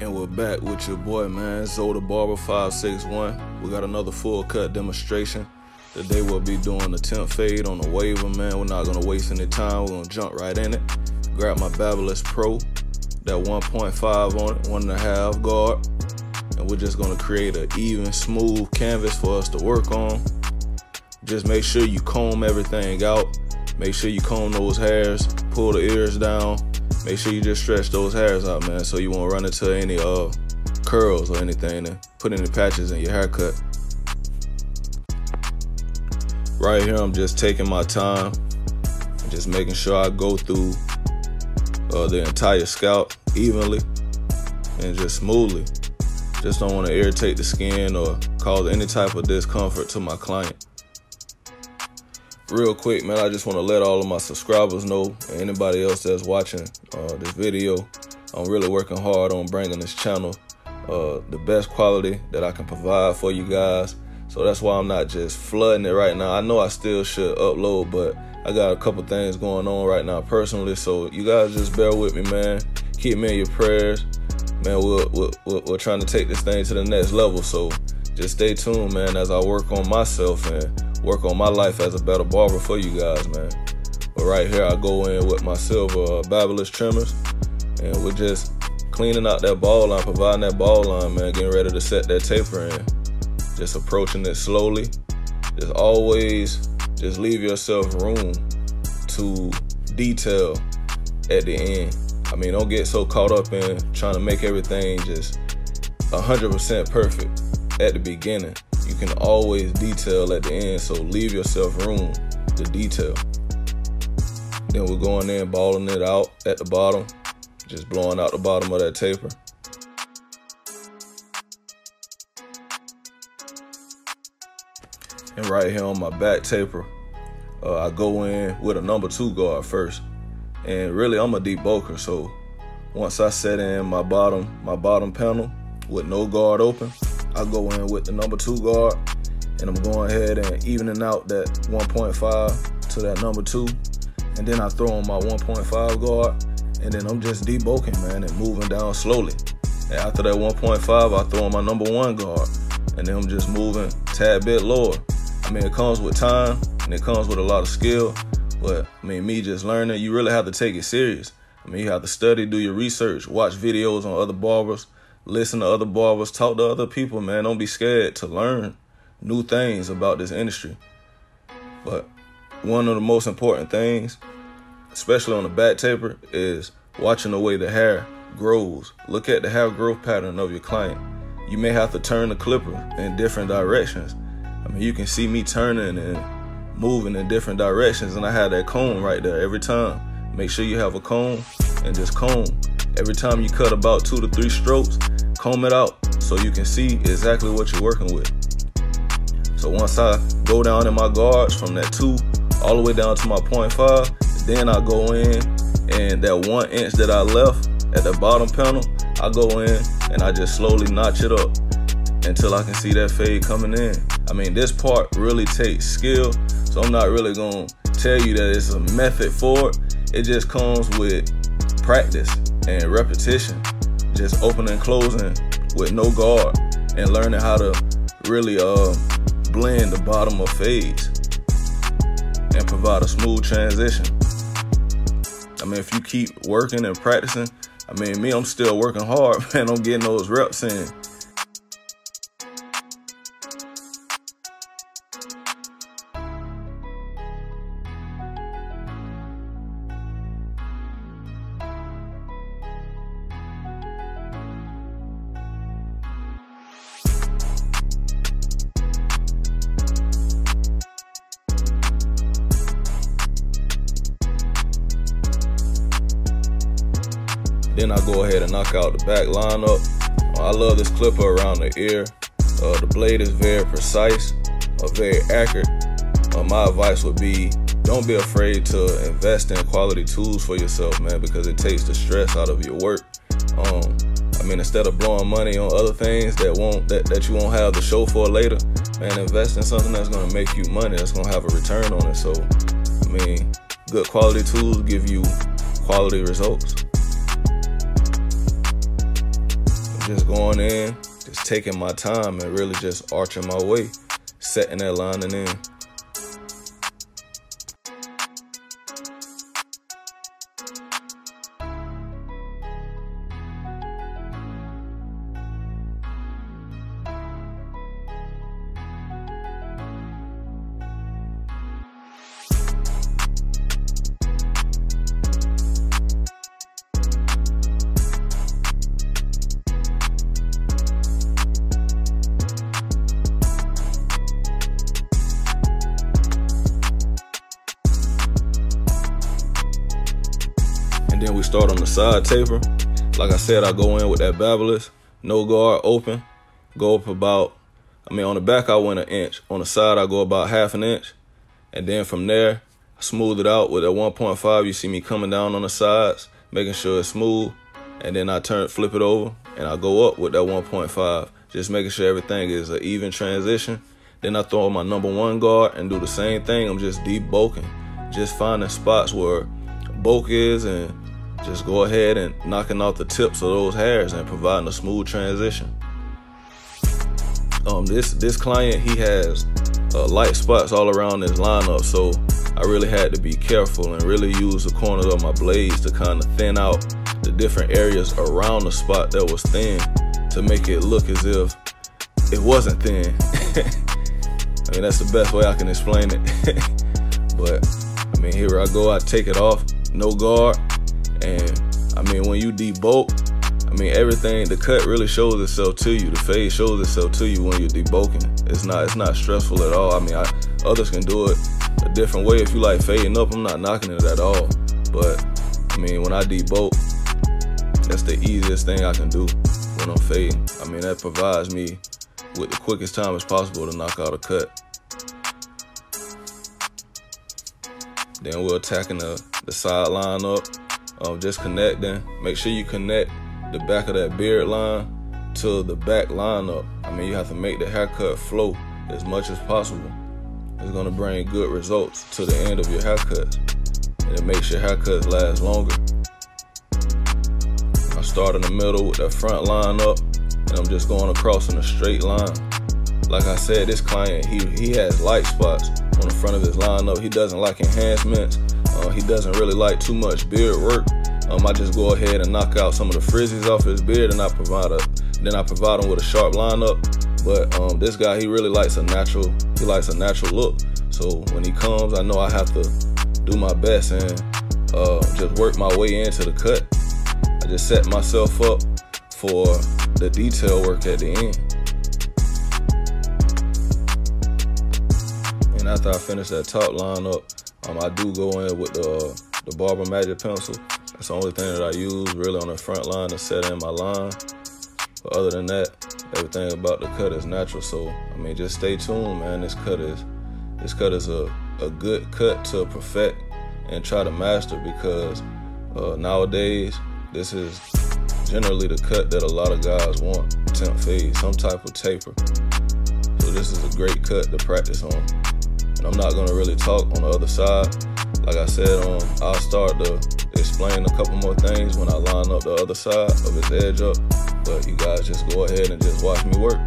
And we're back with your boy, man, Zoda Barber 561. We got another full cut demonstration. Today we'll be doing the temp fade on the waiver, man. We're not gonna waste any time. We're gonna jump right in it. Grab my Babyliss Pro, that 1.5 on it, 1.5 guard. And we're just gonna create an even, smooth canvas for us to work on. Just make sure you comb everything out. Make sure you comb those hairs, pull the ears down. Make sure you just stretch those hairs out, man, so you won't run into any curls or anything and put any patches in your haircut. Right here, I'm just taking my time and just making sure I go through the entire scalp evenly and just smoothly. Just don't want to irritate the skin or cause any type of discomfort to my client. Real quick, man, I just want to let all of my subscribers know, and anybody else that's watching this video, I'm really working hard on bringing this channel the best quality that I can provide for you guys. So that's why I'm not just flooding it right now. I know I still should upload, but I got a couple things going on right now personally. So you guys just bear with me, man. Keep me in your prayers. Man, we're trying to take this thing to the next level. So just stay tuned, man, as I work on myself and work on my life as a better barber for you guys, man. But right here, I go in with my silver Babyliss trimmers, and we're just cleaning out that ball line, providing that ball line, man, getting ready to set that taper in. Just approaching it slowly. Just always just leave yourself room to detail at the end. I mean, don't get so caught up in trying to make everything just 100% perfect at the beginning. You can always detail at the end, so leave yourself room to detail. Then we're going in, balling it out at the bottom, just blowing out the bottom of that taper. And right here on my back taper, I go in with a number 2 guard first. And really, I'm a debulker, so once I set in my bottom panel with no guard open, I go in with the number 2 guard, and I'm going ahead and evening out that 1.5 to that number 2, and then I throw on my 1.5 guard, and then I'm just debulking, man, and moving down slowly. And after that 1.5, I throw on my number 1 guard, and then I'm just moving a tad bit lower. I mean, it comes with time, and it comes with a lot of skill, but I mean, me just learning, you really have to take it serious. I mean, you have to study, do your research, watch videos on other barbers, listen to other barbers, talk to other people, man. Don't be scared to learn new things about this industry. But one of the most important things, especially on the back taper, is watching the way the hair grows. Look at the hair growth pattern of your client. You may have to turn the clipper in different directions. I mean, you can see me turning and moving in different directions, and I have that comb right there every time. Make sure you have a comb and just comb. Every time you cut about 2 to 3 strokes, comb it out so you can see exactly what you're working with. So once I go down in my guards from that 2 all the way down to my 0.5, then I go in, and that 1 inch that I left at the bottom panel, I go in and I just slowly notch it up until I can see that fade coming in. I mean, this part really takes skill, so I'm not really gonna tell you that it's a method for it. It just comes with practice and repetition, just opening and closing with no guard, and learning how to really blend the bottom of fades and provide a smooth transition. I mean, if you keep working and practicing, I mean, me, I'm still working hard, man. I'm getting those reps in. Then I go ahead and knock out the back lineup. I love this clipper around the ear. The blade is very precise, very accurate. My advice would be, don't be afraid to invest in quality tools for yourself, man, because it takes the stress out of your work. I mean, instead of blowing money on other things that you won't have to show for later, man, invest in something that's gonna make you money, that's gonna have a return on it. So, I mean, good quality tools give you quality results. just going in, just taking my time and really just arching my way, setting that line and in. And then we start on the side taper. Like I said, I go in with that babblers, no guard, open, go up about, on the back I went 1 inch. On the side I go about 1/2 inch. And then from there, I smooth it out with a 1.5. You see me coming down on the sides, making sure it's smooth. And then I flip it over, and I go up with that 1.5, just making sure everything is an even transition. Then I throw on my number 1 guard and do the same thing. I'm just deep bulking, just finding spots where bulk is and just go ahead and knocking out the tips of those hairs and providing a smooth transition. This client, he has light spots all around his lineup, so I really had to be careful and really use the corners of my blades to kind of thin out the different areas around the spot that was thin to make it look as if it wasn't thin. That's the best way I can explain it. But here I go, I take it off, no guard. And when you debulk, everything, the cut really shows itself to you. The fade shows itself to you when you're debulking. It's not stressful at all. Others can do it a different way. If you like fading up, I'm not knocking it at all. But when I debulk, that's the easiest thing I can do when I'm fading. That provides me with the quickest time as possible to knock out a cut. Then we're attacking the sideline up. Just connecting. Make sure you connect the back of that beard line to the back lineup. You have to make the haircut flow as much as possible. It's gonna bring good results to the end of your haircuts, and it makes your haircuts last longer. I start in the middle with that front line up, and I'm just going across in a straight line. Like I said, this client, he has light spots on the front of his lineup. He doesn't like enhancements. He doesn't really like too much beard work. I just go ahead and knock out some of the frizzies off his beard, and I provide him with a sharp lineup. But this guy, he really likes a natural. He likes a natural look. So when he comes, I know I have to do my best and just work my way into the cut. I just set myself up for the detail work at the end. And after I finish that top lineup, I do go in with the Barber Magic pencil. That's the only thing that I use really on the front line to set in my line. But other than that, everything about the cut is natural. So just stay tuned, man. This cut is a good cut to perfect and try to master, because nowadays this is generally the cut that a lot of guys want. Temp fade, some type of taper. So this is a great cut to practice on. And I'm not gonna really talk on the other side. Like I said, I'll start to explain a couple more things when I line up the other side of his edge up. But you guys just go ahead and just watch me work.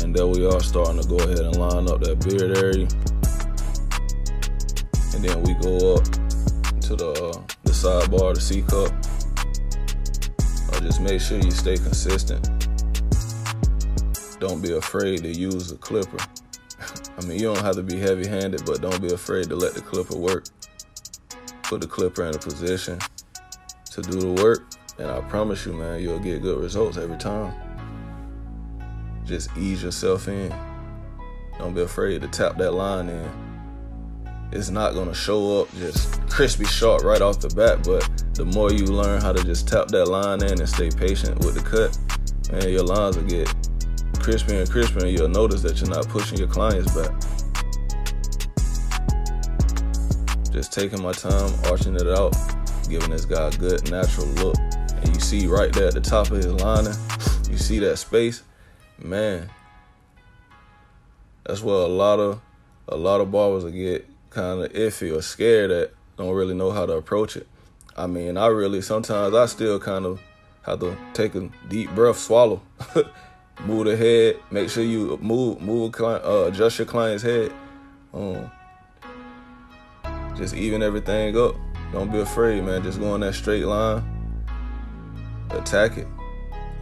And there we are starting to go ahead and line up that beard area. And then we go up to the sidebar, the C cup. Just make sure you stay consistent. Don't be afraid to use a clipper. I mean, you don't have to be heavy-handed, but don't be afraid to let the clipper work. Put the clipper in a position to do the work, and I promise you, man, you'll get good results every time. Just ease yourself in. Don't be afraid to tap that line in. It's not gonna show up just crispy sharp right off the bat, but the more you learn how to just tap that line in and stay patient with the cut, man, your lines will get crispier and crispier, and you'll notice that you're not pushing your clients back. Just taking my time, arching it out, giving this guy a good natural look. And you see right there at the top of his lining, you see that space, man. That's where a lot of barbers will get kind of iffy or scared that don't really know how to approach it. I mean, sometimes I still kind of have to take a deep breath, swallow, move the head, make sure you adjust your client's head. Just even everything up. Don't be afraid, man. Just go in that straight line, attack it.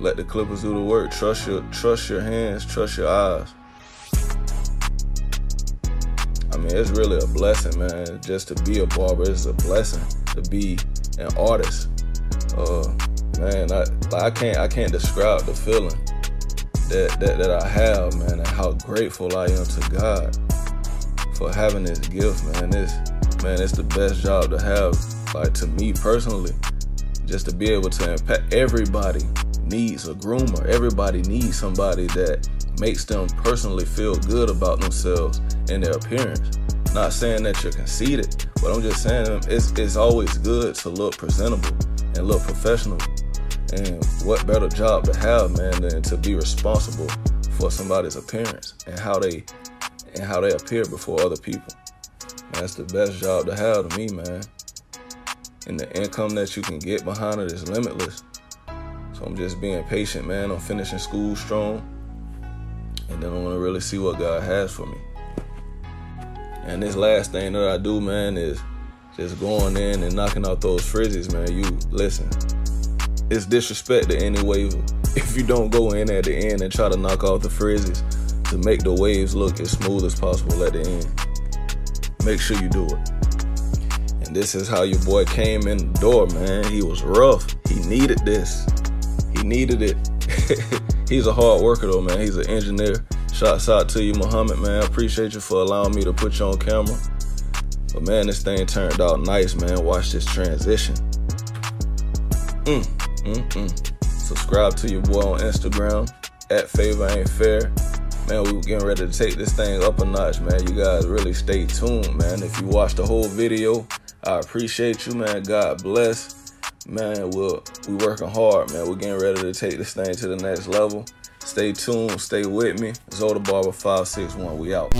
Let the clippers do the work. Trust your hands, trust your eyes. I mean, it's really a blessing, man. Just to be a barber, it's a blessing. To be an artist, man, I can't describe the feeling that I have, man, and how grateful I am to God for having this gift, man. It's the best job to have. Like, to me personally, just to be able to impact. Everybody needs a groomer. Everybody needs somebody that makes them personally feel good about themselves and their appearance. Not saying that you're conceited, but I'm just saying it's always good to look presentable and look professional. And what better job to have, man, than to be responsible for somebody's appearance and how they appear before other people. Man, that's the best job to have to me, man. And the income that you can get behind it is limitless. So I'm just being patient, man. I'm finishing school strong. And then I want to really see what God has for me. And this last thing that I do, man, is just going in and knocking out those frizzies, man. You listen, it's disrespect to any waver if you don't go in at the end and try to knock off the frizzies to make the waves look as smooth as possible at the end. Make sure you do it. And this is how your boy came in the door, man. He was rough. He needed this. He needed it. He's a hard worker, though, man. He's an engineer. Shouts out to you, Muhammad, man. I appreciate you for allowing me to put you on camera. But, man, this thing turned out nice, man. Watch this transition. Subscribe to your boy on Instagram, @FavorAintFair. Man, we were getting ready to take this thing up a notch, man. You guys really stay tuned, man. If you watch the whole video, I appreciate you, man. God bless. Man, we working hard, man. We're getting ready to take this thing to the next level. Stay tuned. Stay with me. Zoda Barber 561. We out.